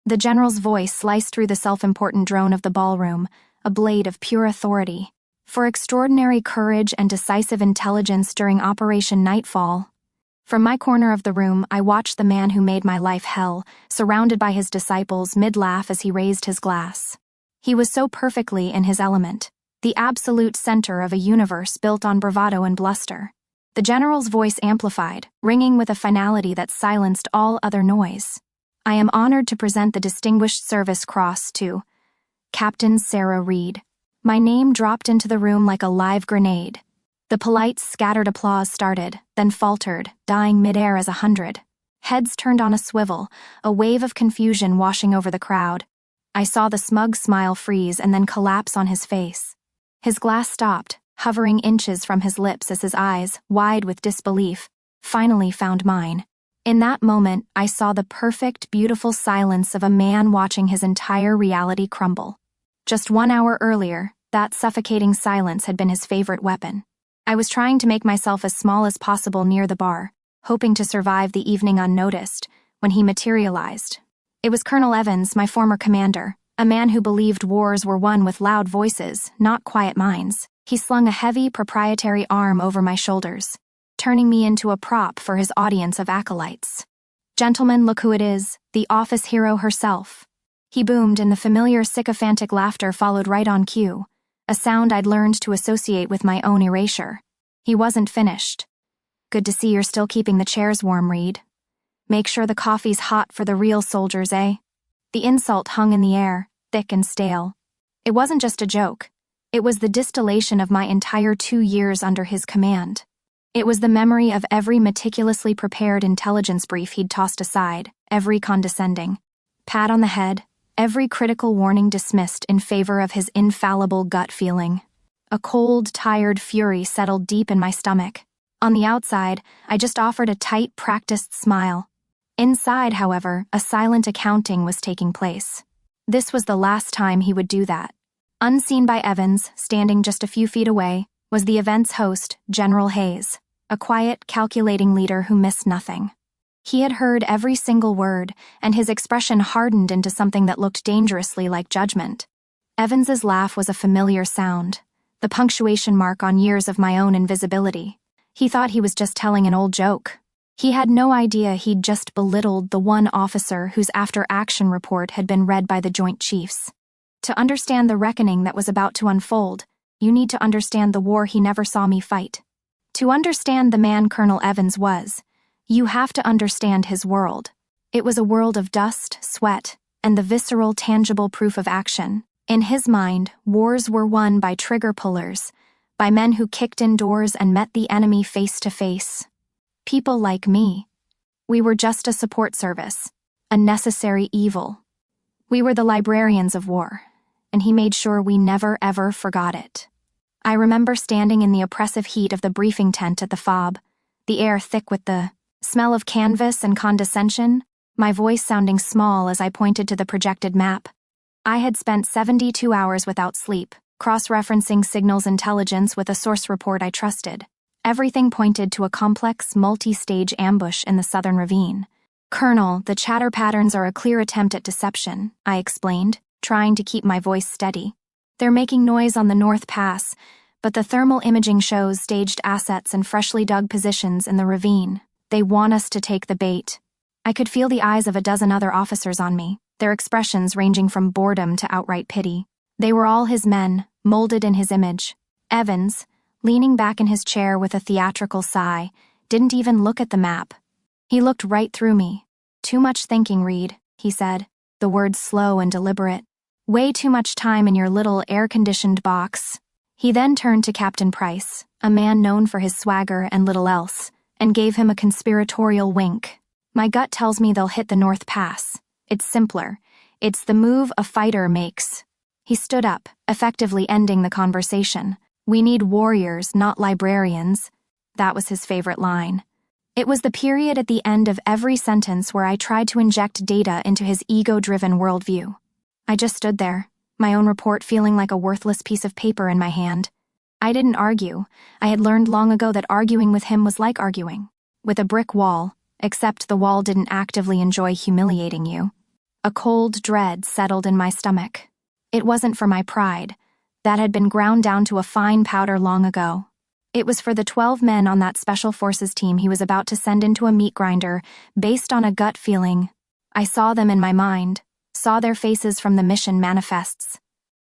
The general's voice sliced through the self-important drone of the ballroom, a blade of pure authority. For extraordinary courage and decisive intelligence during Operation Nightfall. From my corner of the room, I watched the man who made my life hell, surrounded by his disciples, mid-laugh as he raised his glass. He was so perfectly in his element, the absolute center of a universe built on bravado and bluster. The general's voice amplified, ringing with a finality that silenced all other noise. I am honored to present the Distinguished Service Cross to Captain Sarah Reed. My name dropped into the room like a live grenade. The polite, scattered applause started, then faltered, dying midair as 100. Heads turned on a swivel, a wave of confusion washing over the crowd. I saw the smug smile freeze and then collapse on his face. His glass stopped, hovering inches from his lips as his eyes, wide with disbelief, finally found mine. In that moment, I saw the perfect, beautiful silence of a man watching his entire reality crumble. Just 1 hour earlier, that suffocating silence had been his favorite weapon. I was trying to make myself as small as possible near the bar, hoping to survive the evening unnoticed, when he materialized. It was Colonel Evans, my former commander, a man who believed wars were won with loud voices, not quiet minds. He slung a heavy, proprietary arm over my shoulders, turning me into a prop for his audience of acolytes. "Gentlemen, look who it is, the office hero herself." He boomed, and the familiar sycophantic laughter followed right on cue, a sound I'd learned to associate with my own erasure. He wasn't finished. "Good to see you're still keeping the chairs warm, Reed. Make sure the coffee's hot for the real soldiers, eh?" The insult hung in the air, thick and stale. It wasn't just a joke. It was the distillation of my entire 2 years under his command. It was the memory of every meticulously prepared intelligence brief he'd tossed aside, every condescending pat on the head, every critical warning dismissed in favor of his infallible gut feeling. A cold, tired fury settled deep in my stomach. On the outside, I just offered a tight, practiced smile. Inside, however, a silent accounting was taking place. This was the last time he would do that. Unseen by Evans, standing just a few feet away, was the event's host, General Hayes, a quiet, calculating leader who missed nothing. He had heard every single word, and his expression hardened into something that looked dangerously like judgment. Evans's laugh was a familiar sound, the punctuation mark on years of my own invisibility. He thought he was just telling an old joke. He had no idea he'd just belittled the one officer whose after-action report had been read by the Joint Chiefs. To understand the reckoning that was about to unfold, you need to understand the war he never saw me fight. To understand the man Colonel Evans was, you have to understand his world. It was a world of dust, sweat, and the visceral, tangible proof of action. In his mind, wars were won by trigger pullers, by men who kicked in doors and met the enemy face to face. People like me. We were just a support service, a necessary evil. We were the librarians of war, and he made sure we never ever forgot it. I remember standing in the oppressive heat of the briefing tent at the FOB, the air thick with the smell of canvas and condescension, my voice sounding small as I pointed to the projected map. I had spent 72 hours without sleep, cross-referencing signals intelligence with a source report I trusted. Everything pointed to a complex, multi-stage ambush in the southern ravine. "Colonel, the chatter patterns are a clear attempt at deception," I explained, trying to keep my voice steady. "They're making noise on the North Pass, but the thermal imaging shows staged assets and freshly dug positions in the ravine. They want us to take the bait." I could feel the eyes of a dozen other officers on me, their expressions ranging from boredom to outright pity. They were all his men, molded in his image. Evans, leaning back in his chair with a theatrical sigh, didn't even look at the map. He looked right through me. "Too much thinking, Reed," he said, the words slow and deliberate. "Way too much time in your little air-conditioned box." He then turned to Captain Price, a man known for his swagger and little else, and gave him a conspiratorial wink. "My gut tells me they'll hit the North Pass. It's simpler. It's the move a fighter makes." He stood up, effectively ending the conversation. "We need warriors, not librarians." That was his favorite line. It was the period at the end of every sentence where I tried to inject data into his ego-driven worldview. I just stood there, my own report feeling like a worthless piece of paper in my hand. I didn't argue. I had learned long ago that arguing with him was like arguing with a brick wall, except the wall didn't actively enjoy humiliating you. A cold dread settled in my stomach. It wasn't for my pride. That had been ground down to a fine powder long ago. It was for the 12 men on that special forces team he was about to send into a meat grinder, based on a gut feeling. I saw them in my mind, saw their faces from the mission manifests.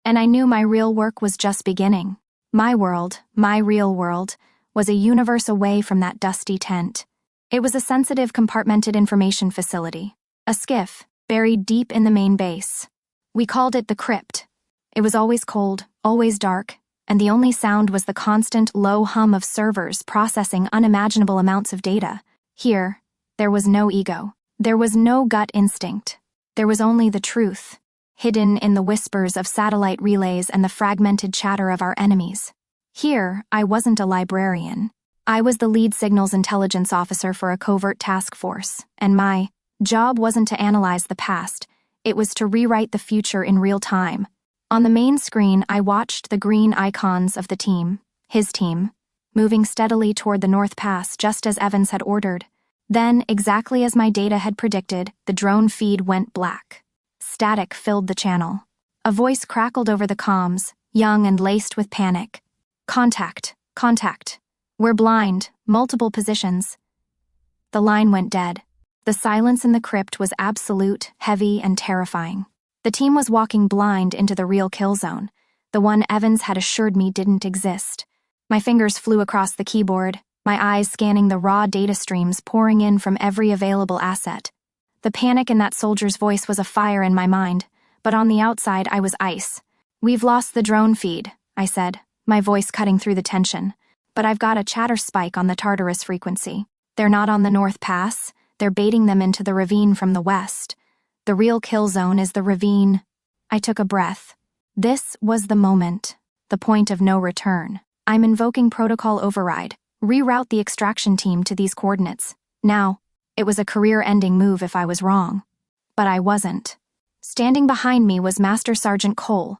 And I knew my real work was just beginning. My world, my real world, was a universe away from that dusty tent. It was a sensitive compartmented information facility, a skiff buried deep in the main base. We called it the crypt. It was always cold, always dark, and the only sound was the constant low hum of servers processing unimaginable amounts of data. Here, there was no ego. There was no gut instinct. There was only the truth, hidden in the whispers of satellite relays and the fragmented chatter of our enemies. Here, I wasn't a librarian. I was the lead signals intelligence officer for a covert task force, and my job wasn't to analyze the past, it was to rewrite the future in real time. On the main screen, I watched the green icons of the team, his team, moving steadily toward the North Pass just as Evans had ordered. Then, exactly as my data had predicted, the drone feed went black. Static filled the channel. A voice crackled over the comms, young and laced with panic. Contact, contact. We're blind, multiple positions. The line went dead. The silence in the crypt was absolute, heavy, and terrifying. The team was walking blind into the real kill zone, the one Evans had assured me didn't exist. My fingers flew across the keyboard, my eyes scanning the raw data streams pouring in from every available asset. The panic in that soldier's voice was a fire in my mind, but on the outside I was ice. "We've lost the drone feed," I said, my voice cutting through the tension. "But I've got a chatter spike on the Tartarus frequency. They're not on the North Pass. They're baiting them into the ravine from the west. The real kill zone is the ravine." I took a breath. This was the moment, the point of no return. I'm invoking protocol override. Reroute the extraction team to these coordinates. Now, it was a career-ending move if I was wrong. But I wasn't. Standing behind me was Master Sergeant Cole,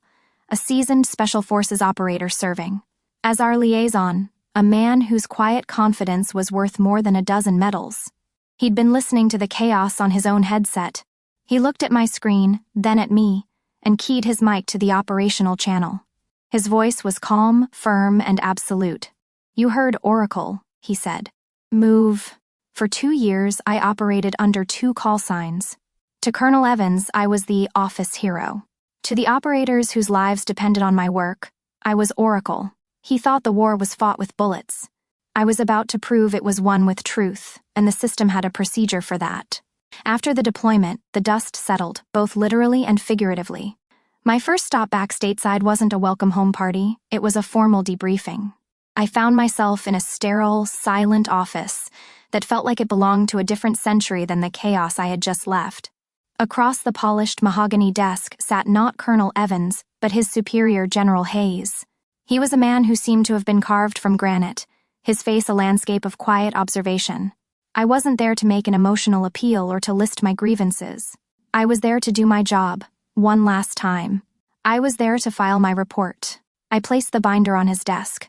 a seasoned Special Forces operator serving as our liaison, a man whose quiet confidence was worth more than a dozen medals. He'd been listening to the chaos on his own headset. He looked at my screen, then at me, and keyed his mic to the operational channel. His voice was calm, firm, and absolute. "You heard Oracle," he said. "Move." For 2 years, I operated under 2 call signs. To Colonel Evans, I was the office hero. To the operators whose lives depended on my work, I was Oracle. He thought the war was fought with bullets. I was about to prove it was won with truth, and the system had a procedure for that. After the deployment, the dust settled, both literally and figuratively. My first stop back stateside wasn't a welcome home party, it was a formal debriefing. I found myself in a sterile, silent office that felt like it belonged to a different century than the chaos I had just left. Across the polished mahogany desk sat not Colonel Evans, but his superior, General Hayes. He was a man who seemed to have been carved from granite, his face a landscape of quiet observation. I wasn't there to make an emotional appeal or to list my grievances. I was there to do my job, one last time. I was there to file my report. I placed the binder on his desk.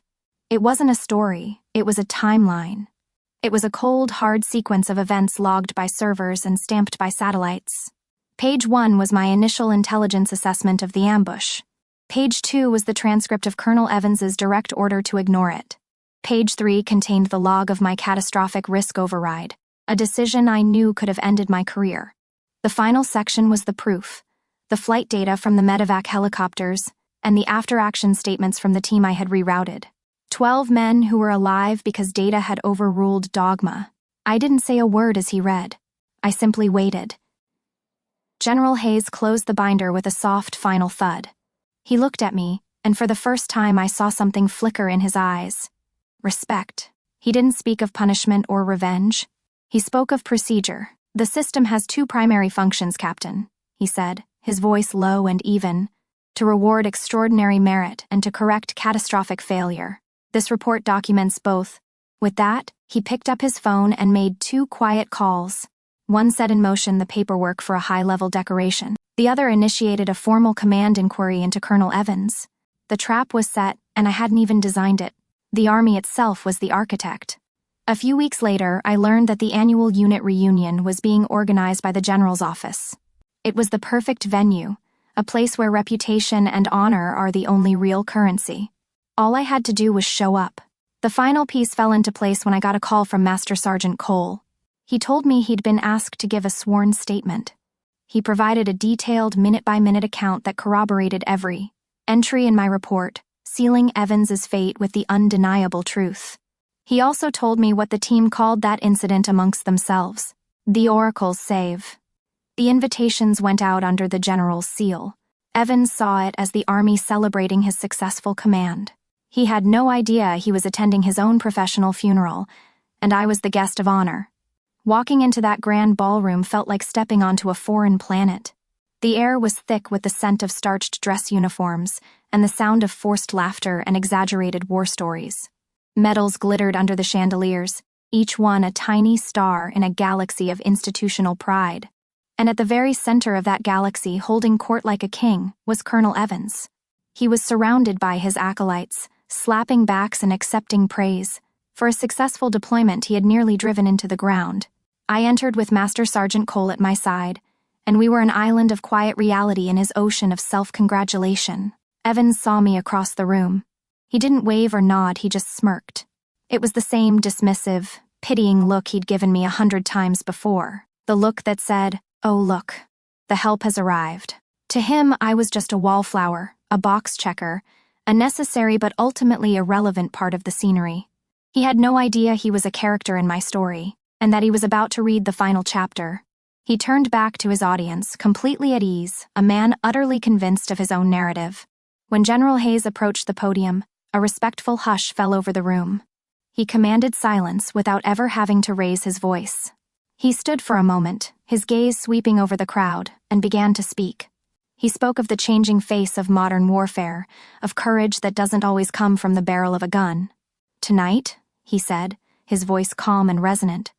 It wasn't a story, it was a timeline. It was a cold, hard sequence of events logged by servers and stamped by satellites. Page 1 was my initial intelligence assessment of the ambush. Page 2 was the transcript of Colonel Evans's direct order to ignore it. Page 3 contained the log of my catastrophic risk override, a decision I knew could have ended my career. The final section was the proof, the flight data from the medevac helicopters, and the after-action statements from the team I had rerouted. 12 men who were alive because data had overruled dogma. I didn't say a word as he read. I simply waited. General Hayes closed the binder with a soft, final thud. He looked at me, and for the first time I saw something flicker in his eyes. Respect. He didn't speak of punishment or revenge. He spoke of procedure. "The system has 2 primary functions, Captain," he said, his voice low and even, "to reward extraordinary merit and to correct catastrophic failure. This report documents both." With that, he picked up his phone and made 2 quiet calls. One set in motion the paperwork for a high-level decoration. The other initiated a formal command inquiry into Colonel Evans. The trap was set, and I hadn't even designed it. The Army itself was the architect. A few weeks later, I learned that the annual unit reunion was being organized by the General's office. It was the perfect venue, a place where reputation and honor are the only real currency. All I had to do was show up. The final piece fell into place when I got a call from Master Sergeant Cole. He told me he'd been asked to give a sworn statement. He provided a detailed minute-by-minute account that corroborated every entry in my report, sealing Evans's fate with the undeniable truth. He also told me what the team called that incident amongst themselves, the Oracle's save. The invitations went out under the General's seal. Evans saw it as the Army celebrating his successful command. He had no idea he was attending his own professional funeral, and I was the guest of honor. Walking into that grand ballroom felt like stepping onto a foreign planet. The air was thick with the scent of starched dress uniforms and the sound of forced laughter and exaggerated war stories. Medals glittered under the chandeliers, each one a tiny star in a galaxy of institutional pride. And at the very center of that galaxy, holding court like a king, was Colonel Evans. He was surrounded by his acolytes, slapping backs and accepting praise. For a successful deployment he had nearly driven into the ground. I entered with Master Sergeant Cole at my side, and we were an island of quiet reality in his ocean of self-congratulation. Evans saw me across the room. He didn't wave or nod, he just smirked. It was the same dismissive, pitying look he'd given me 100 times before. The look that said, "Oh look, the help has arrived." To him, I was just a wallflower, a box checker, a necessary but ultimately irrelevant part of the scenery. He had no idea he was a character in my story, and that he was about to read the final chapter. He turned back to his audience, completely at ease, a man utterly convinced of his own narrative. When General Hayes approached the podium, a respectful hush fell over the room. He commanded silence without ever having to raise his voice. He stood for a moment, his gaze sweeping over the crowd, and began to speak. He spoke of the changing face of modern warfare, of courage that doesn't always come from the barrel of a gun. "Tonight," he said, his voice calm and resonant,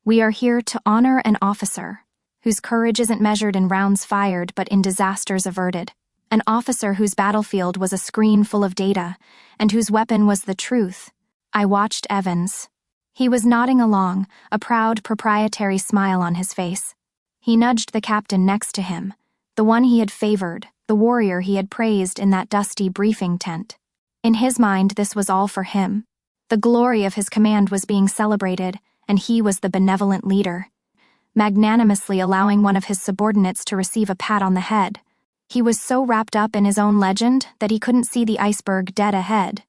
"we are here to honor an officer whose courage isn't measured in rounds fired but in disasters averted. An officer whose battlefield was a screen full of data, and whose weapon was the truth." I watched Evans. He was nodding along, a proud proprietary smile on his face. He nudged the captain next to him, the one he had favored, the warrior he had praised in that dusty briefing tent. In his mind, this was all for him. The glory of his command was being celebrated, and he was the benevolent leader, magnanimously allowing one of his subordinates to receive a pat on the head. He was so wrapped up in his own legend that he couldn't see the iceberg dead ahead.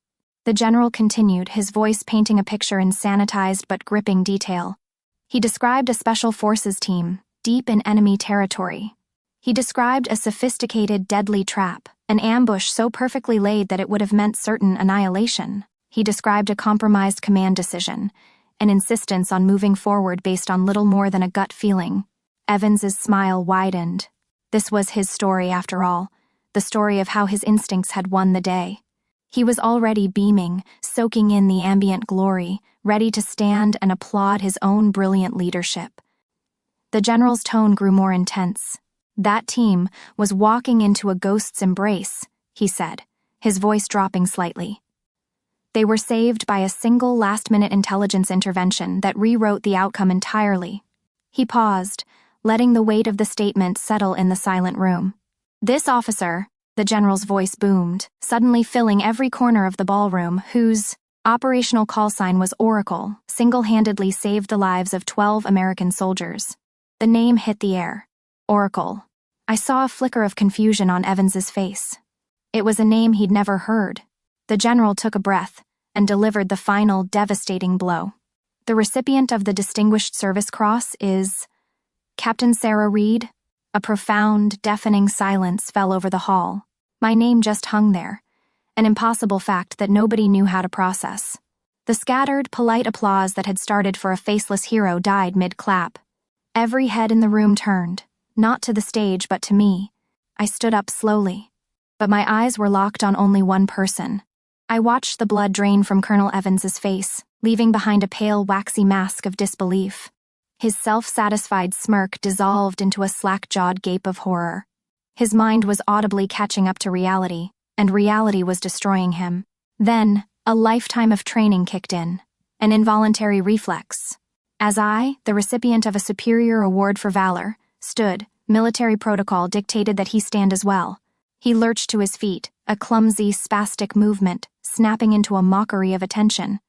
The general continued, his voice painting a picture in sanitized but gripping detail. He described a special forces team, deep in enemy territory. He described a sophisticated, deadly trap, an ambush so perfectly laid that it would have meant certain annihilation. He described a compromised command decision, an insistence on moving forward based on little more than a gut feeling. Evans's smile widened. This was his story after all, the story of how his instincts had won the day. He was already beaming, soaking in the ambient glory, ready to stand and applaud his own brilliant leadership. The general's tone grew more intense. That team was walking into a ghost's embrace, he said, his voice dropping slightly. They were saved by a single last-minute intelligence intervention that rewrote the outcome entirely. He paused, letting the weight of the statement settle in the silent room. This officer, the general's voice boomed, suddenly filling every corner of the ballroom, whose operational call sign was Oracle, single-handedly saved the lives of 12 American soldiers. The name hit the air. Oracle. I saw a flicker of confusion on Evans's face. It was a name he'd never heard. The general took a breath and delivered the final devastating blow. The recipient of the Distinguished Service Cross is Captain Sarah Reed. A profound, deafening silence fell over the hall. My name just hung there, an impossible fact that nobody knew how to process. The scattered, polite applause that had started for a faceless hero died mid-clap. Every head in the room turned, not to the stage but to me. I stood up slowly, but my eyes were locked on only one person. I watched the blood drain from Colonel Evans's face, leaving behind a pale, waxy mask of disbelief. His self-satisfied smirk dissolved into a slack-jawed gape of horror. His mind was audibly catching up to reality, and reality was destroying him. Then, a lifetime of training kicked in, an involuntary reflex. As I, the recipient of a superior award for valor, stood, Military protocol dictated that he stand as well. He lurched to his feet, a clumsy, spastic movement, snapping into a mockery of attention.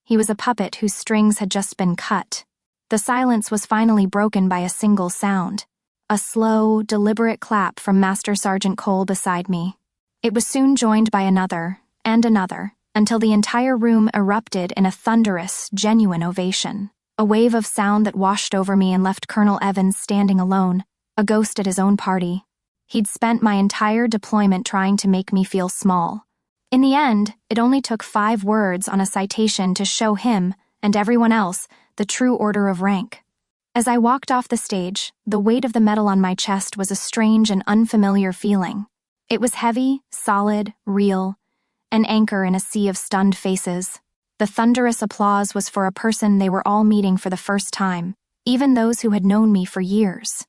He was a puppet whose strings had just been cut. The silence was finally broken by a single sound. A slow, deliberate clap from Master Sergeant Cole beside me. It was soon joined by another, and another, until the entire room erupted in a thunderous, genuine ovation. A wave of sound that washed over me and left Colonel Evans standing alone, a ghost at his own party. He'd spent my entire deployment trying to make me feel small. In the end, it only took 5 words on a citation to show him, and everyone else, the true order of rank. As I walked off the stage, the weight of the medal on my chest was a strange and unfamiliar feeling. It was heavy, solid, real, an anchor in a sea of stunned faces. The thunderous applause was for a person they were all meeting for the first time, even those who had known me for years.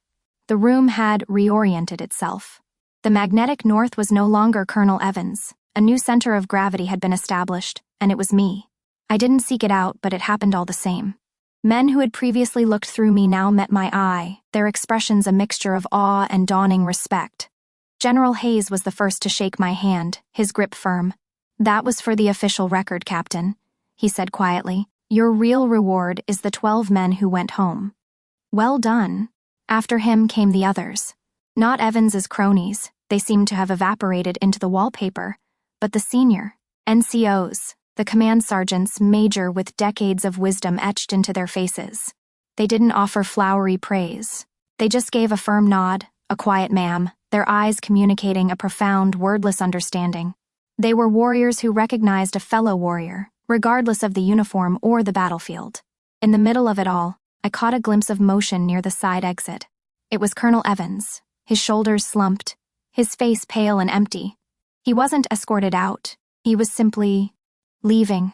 The room had reoriented itself. The magnetic north was no longer Colonel Evans. A new center of gravity had been established, and it was me. I didn't seek it out, but it happened all the same. Men who had previously looked through me now met my eye, their expressions a mixture of awe and dawning respect. General Hayes was the first to shake my hand, his grip firm. "That was for the official record, Captain," he said quietly. "Your real reward is the 12 men who went home." "Well done." After him came the others. Not Evans's cronies, they seemed to have evaporated into the wallpaper, but the senior NCOs, the command sergeants, major with decades of wisdom etched into their faces. They didn't offer flowery praise. They just gave a firm nod, a quiet ma'am, their eyes communicating a profound, wordless understanding. They were warriors who recognized a fellow warrior, regardless of the uniform or the battlefield. In the middle of it all, I caught a glimpse of motion near the side exit. It was Colonel Evans, his shoulders slumped, his face pale and empty. He wasn't escorted out. He was simply leaving.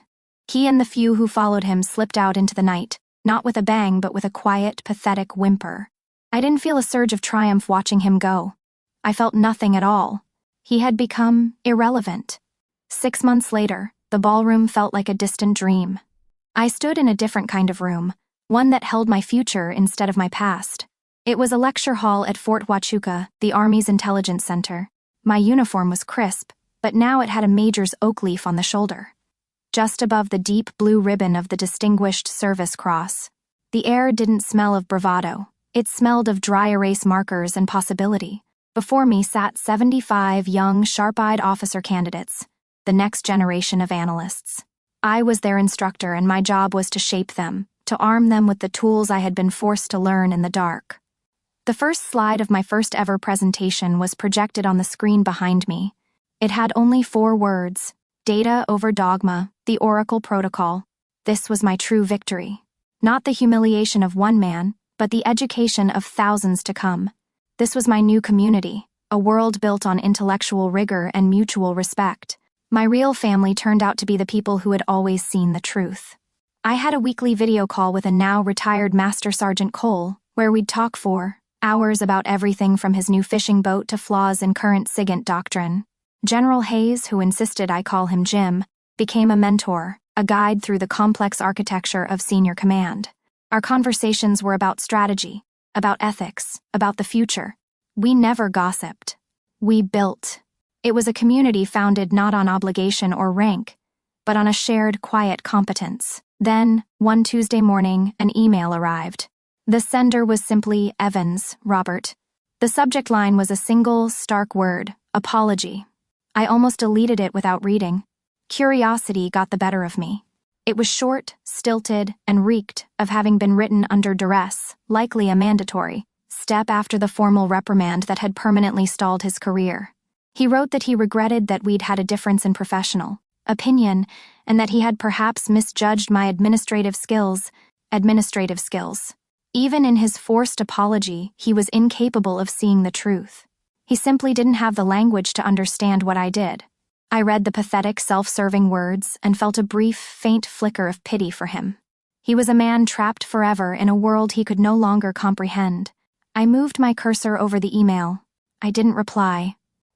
He and the few who followed him slipped out into the night, not with a bang but with a quiet, pathetic whimper. I didn't feel a surge of triumph watching him go. I felt nothing at all. He had become irrelevant. 6 months later, the ballroom felt like a distant dream. I stood in a different kind of room, one that held my future instead of my past. It was a lecture hall at Fort Huachuca, the Army's intelligence center. My uniform was crisp, but now it had a major's oak leaf on the shoulder, just above the deep blue ribbon of the Distinguished Service Cross. The air didn't smell of bravado. It smelled of dry erase markers and possibility. Before me sat 75 young, sharp-eyed officer candidates, the next generation of analysts. I was their instructor, and my job was to shape them, to arm them with the tools I had been forced to learn in the dark. The first slide of my first ever presentation was projected on the screen behind me. It had only 4 words: data over dogma, the Oracle Protocol. This was my true victory. Not the humiliation of one man, but the education of thousands to come. This was my new community, a world built on intellectual rigor and mutual respect. My real family turned out to be the people who had always seen the truth. I had a weekly video call with a now retired Master Sergeant Cole, where we'd talk for hours about everything from his new fishing boat to flaws in current SIGINT doctrine. General Hayes, who insisted I call him Jim, became a mentor, a guide through the complex architecture of senior command. Our conversations were about strategy, about ethics, about the future. We never gossiped. We built. It was a community founded not on obligation or rank, but on a shared, quiet competence. Then, one Tuesday morning, an email arrived. The sender was simply Evans, Robert. The subject line was a single, stark word: apology. I almost deleted it without reading. Curiosity got the better of me. It was short, stilted, and reeked of having been written under duress, likely a mandatory step after the formal reprimand that had permanently stalled his career. He wrote that he regretted that we'd had a difference in professional opinion, and that he had perhaps misjudged my administrative skills. Even in his forced apology, he was incapable of seeing the truth. He simply didn't have the language to understand what I did. I read the pathetic, self-serving words and felt a brief, faint flicker of pity for him. He was a man trapped forever in a world he could no longer comprehend. I moved my cursor over the email. I didn't reply.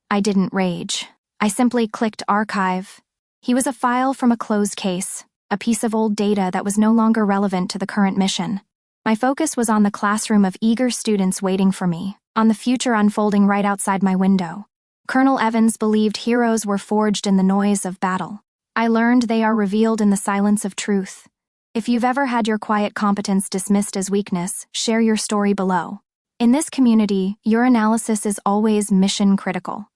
I didn't rage. I simply clicked archive. He was a file from a closed case, a piece of old data that was no longer relevant to the current mission. My focus was on the classroom of eager students waiting for me, on the future unfolding right outside my window. Colonel Evans believed heroes were forged in the noise of battle. I learned they are revealed in the silence of truth. If you've ever had your quiet competence dismissed as weakness, share your story below. In this community, your analysis is always mission critical.